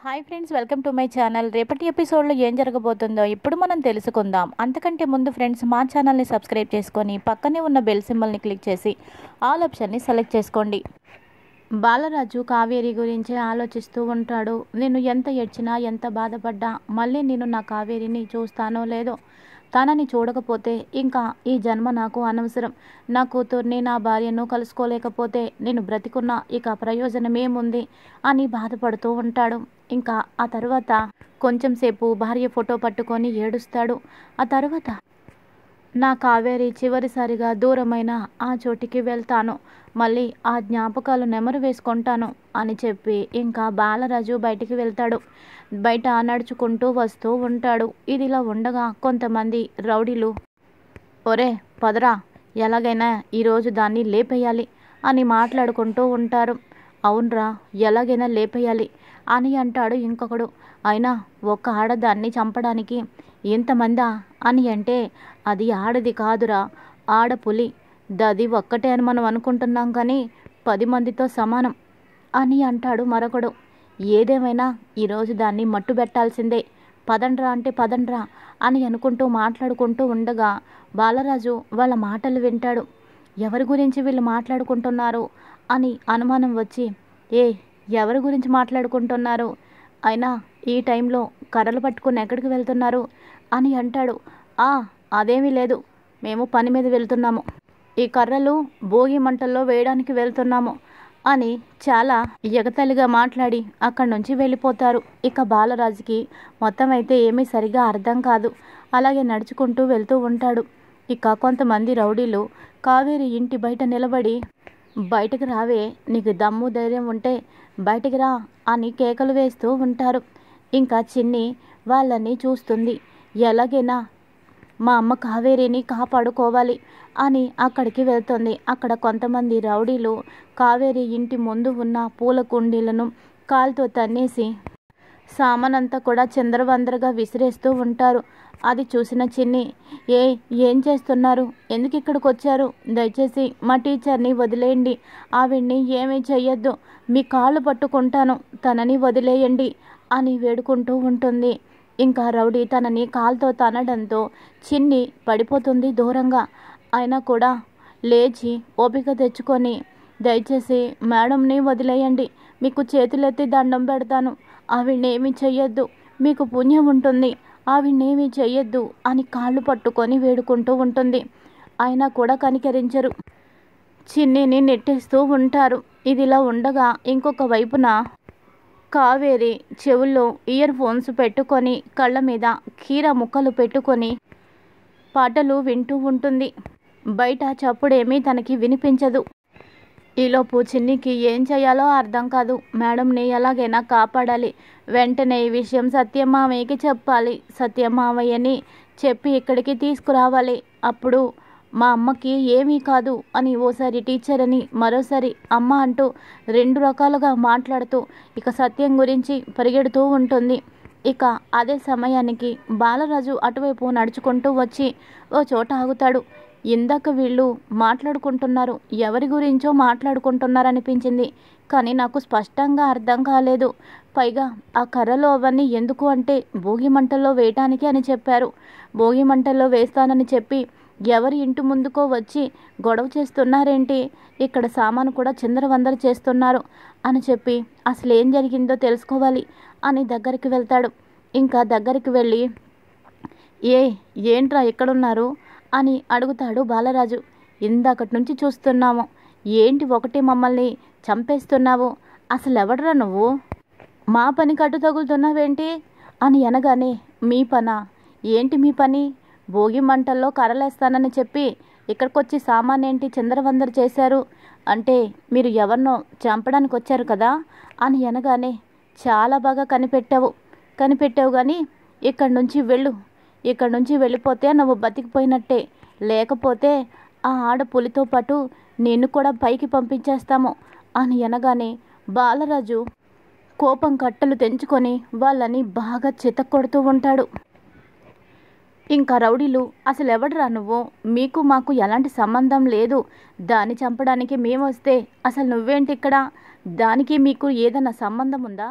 Hi friends, welcome to my channel. రేపటి ఎపిసోడ్లో ఏం జరగబోతుందో ఇప్పుడు మనం తెలుసుకుందాం. అంతకంటే ముందు ఫ్రెండ్స్, మా ఛానల్ని సబ్స్క్రైబ్ చేసుకొని పక్కనే ఉన్న బెల్ సింబల్ని క్లిక్ చేసి ఆల్ ఆప్షన్ని సెలెక్ట్ చేసుకోండి. బాలరాజు కావేరి గురించి ఆలోచిస్తూ ఉంటాడు. నేను ఎంత ఏడ్చినా, ఎంత బాధపడ్డా మళ్ళీ నేను నా కావేరిని చూస్తానో లేదో, తనని చూడకపోతే ఇంకా ఈ జన్మ నాకు అనవసరం. నా కూతుర్ని, నా భార్యను కలుసుకోలేకపోతే నేను బ్రతికున్నా ఇక ప్రయోజనమేముంది అని బాధపడుతూ ఉంటాడు. ఇంకా ఆ తర్వాత కొంచెం సేపు భార్య ఫోటో పట్టుకొని ఏడుస్తాడు. ఆ తర్వాత నా కావేరి చివరిసారిగా దూరమైన ఆ చోటికి వెళ్తాను, మళ్ళీ ఆ జ్ఞాపకాలు నెమరు వేసుకుంటాను అని చెప్పి ఇంకా బాలరాజు బయటికి వెళ్తాడు. బయట నడుచుకుంటూ వస్తూ ఉంటాడు. ఇదిలా ఉండగా కొంతమంది రౌడీలు, ఒరే పదరా, ఎలాగైనా ఈరోజు దాన్ని లేపేయాలి అని మాట్లాడుకుంటూ ఉంటారు. అవునరా, ఎలాగైనా లేపేయాలి అని అంటాడు ఇంకొకడు. అయినా ఒక్క ఆడదాన్ని చంపడానికి ఇంతమందా అని అంటే, అది ఆడది కాదురా, ఆడపులి. దది ఒక్కటే అని మనం అనుకుంటున్నాం కానీ 10 మందితో సమానం అని అంటాడు మరొకడు. ఏదేమైనా ఈరోజు దాన్ని మట్టు పెట్టాల్సిందే, పదండ్రా అంటే పదండ్రా అని అనుకుంటూ మాట్లాడుకుంటూ ఉండగా బాలరాజు వాళ్ళ మాటలు వింటాడు. ఎవరి గురించి వీళ్ళు మాట్లాడుకుంటున్నారు అని అనుమానం వచ్చి, ఎవరి గురించి మాట్లాడుకుంటున్నారు, అయినా ఈ టైంలో కర్రలు పట్టుకుని ఎక్కడికి వెళ్తున్నారు అని అంటాడు. అదేమీ లేదు, మేము పని మీద వెళ్తున్నాము, ఈ కర్రలు భోగి మంటల్లో వేయడానికి వెళ్తున్నాము అని చాలా ఎగతాళిగా మాట్లాడి అక్కడి నుంచి వెళ్ళిపోతారు. ఇక బాలరాజుకి మొత్తం అయితే ఏమీ సరిగా అర్థం కాదు. అలాగే నడుచుకుంటూ వెళ్తూ ఉంటాడు. ఇక కొంతమంది రౌడీలు కావేరి ఇంటి బయట నిలబడి, బయటకు రావే, నీకు దమ్ము ధైర్యం ఉంటే బయటికి రా అని కేకలు వేస్తూ ఉంటారు. ఇంకా చిన్ని వాళ్ళని చూస్తుంది. ఎలాగైనా మా అమ్మ కావేరిని కాపాడుకోవాలి అని అక్కడికి వెళ్తుంది. అక్కడ కొంతమంది రౌడీలు కావేరి ఇంటి ముందు ఉన్న పూల కుండీలను కాలుతో తన్నేసి సామానంతా కూడా చిందరవందరగా విసిరేస్తూ ఉంటారు. అది చూసిన చిన్ని, ఏం చేస్తున్నారు, ఎందుకు ఇక్కడికి వచ్చారు, దయచేసి మా టీచర్ని వదిలేయండి, ఆవిడ్ని ఏమీ చెయ్యొద్దు, మీ కాళ్ళు పట్టుకుంటాను, తనని వదిలేయండి అని వేడుకుంటూ ఉంటుంది. ఇంకా రౌడీ తనని కాలుతో తనడంతో చిన్ని పడిపోతుంది దూరంగా. అయినా కూడా లేచి ఓపిక తెచ్చుకొని, దయచేసి మేడంని వదిలేయండి, మీకు చేతులెత్తి దండం పెడతాను, ఆవిడ్నేమీ చెయ్యొద్దు, మీకు పుణ్యం ఉంటుంది, ఆవిడ్నేమీ చెయ్యొద్దు అని కాళ్ళు పట్టుకొని వేడుకుంటూ ఉంటుంది. అయినా కూడా కనికరించరు, చిన్నిని నెట్టేస్తూ ఉంటారు. ఇదిలా ఉండగా ఇంకొక వైపున కావేరి చెవుల్లో ఇయర్ ఫోన్స్ పెట్టుకొని కళ్ళ మీద కీర ముక్కలు పెట్టుకొని పాటలు వింటూ ఉంటుంది. బయట చప్పుడేమీ తనకి వినిపించదు. ఈలోపు చిన్నికి ఏం చేయాలో అర్థం కాదు. మేడంని ఎలాగైనా కాపాడాలి, వెంటనే ఈ విషయం సత్యమామయ్యకి చెప్పాలి, సత్యమామయ్యని చెప్పి ఇక్కడికి తీసుకురావాలి, అప్పుడు మా అమ్మకి ఏమీ కాదు అని ఓసారి టీచర్ అని మరోసారి అమ్మ అంటూ 2 రకాలుగా మాట్లాడుతూ ఇక సత్యం గురించి పరిగెడుతూ ఉంటుంది. ఇక అదే సమయానికి బాలరాజు అటువైపు నడుచుకుంటూ వచ్చి ఓ చోట ఆగుతాడు. ఇందాక వీళ్ళు మాట్లాడుకుంటున్నారు, ఎవరి గురించో మాట్లాడుకుంటున్నారనిపించింది, కానీ నాకు స్పష్టంగా అర్థం కాలేదు. పైగా ఆ కర్రలో అవన్నీ ఎందుకు అంటే భోగి మంటల్లో వేయటానికి అని చెప్పారు. భోగి మంటల్లో వేస్తానని చెప్పి ఎవరి ఇంటి ముందుకో వచ్చి గొడవ చేస్తున్నారేంటి, ఇక్కడ సామాను కూడా చిందరవందర చేస్తున్నారు అని చెప్పి అసలు ఏం జరిగిందో తెలుసుకోవాలి అని దగ్గరికి వెళ్తాడు. ఇంకా దగ్గరికి వెళ్ళి, ఏంట్రా ఎక్కడున్నారు అని అడుగుతాడు బాలరాజు. ఇందాకటి నుంచి చూస్తున్నాము, ఏంటి ఒకటి మమ్మల్ని చంపేస్తున్నావు, అసలు ఎవడరా నువ్వు, మా పని కట్టు తగులుతున్నావేంటి అని అనగానే, మీ పనా ఏంటి, మీ పని, భోగి మంటల్లో కర్రలేస్తానని చెప్పి ఇక్కడికొచ్చి సామానేంటి చిందరవందర చేశారు అంటే మీరు ఎవరినో చంపడానికి వచ్చారు కదా అని అనగానే, చాలా బాగా కనిపెట్టావు కానీ ఇక్కడి నుంచి వెళ్ళు, ఇక్కడి నుంచి వెళ్ళిపోతే నువ్వు బతికిపోయినట్టే, లేకపోతే ఆ ఆడపులితో పాటు నిన్ను కూడా పైకి పంపించేస్తాము అని అనగానే బాలరాజు కోపం కట్టలు తెంచుకొని వాళ్ళని బాగా చితక్కొడుతూ ఉంటాడు. ఇంకా రౌడీలు, అసలు ఎవడరా నువ్వు, మీకు మాకు ఎలాంటి సంబంధం లేదు, దాన్ని చంపడానికి మేము వస్తే అసలు నువ్వేంటి ఇక్కడ, దానికి మీకు ఏదైనా సంబంధం ఉందా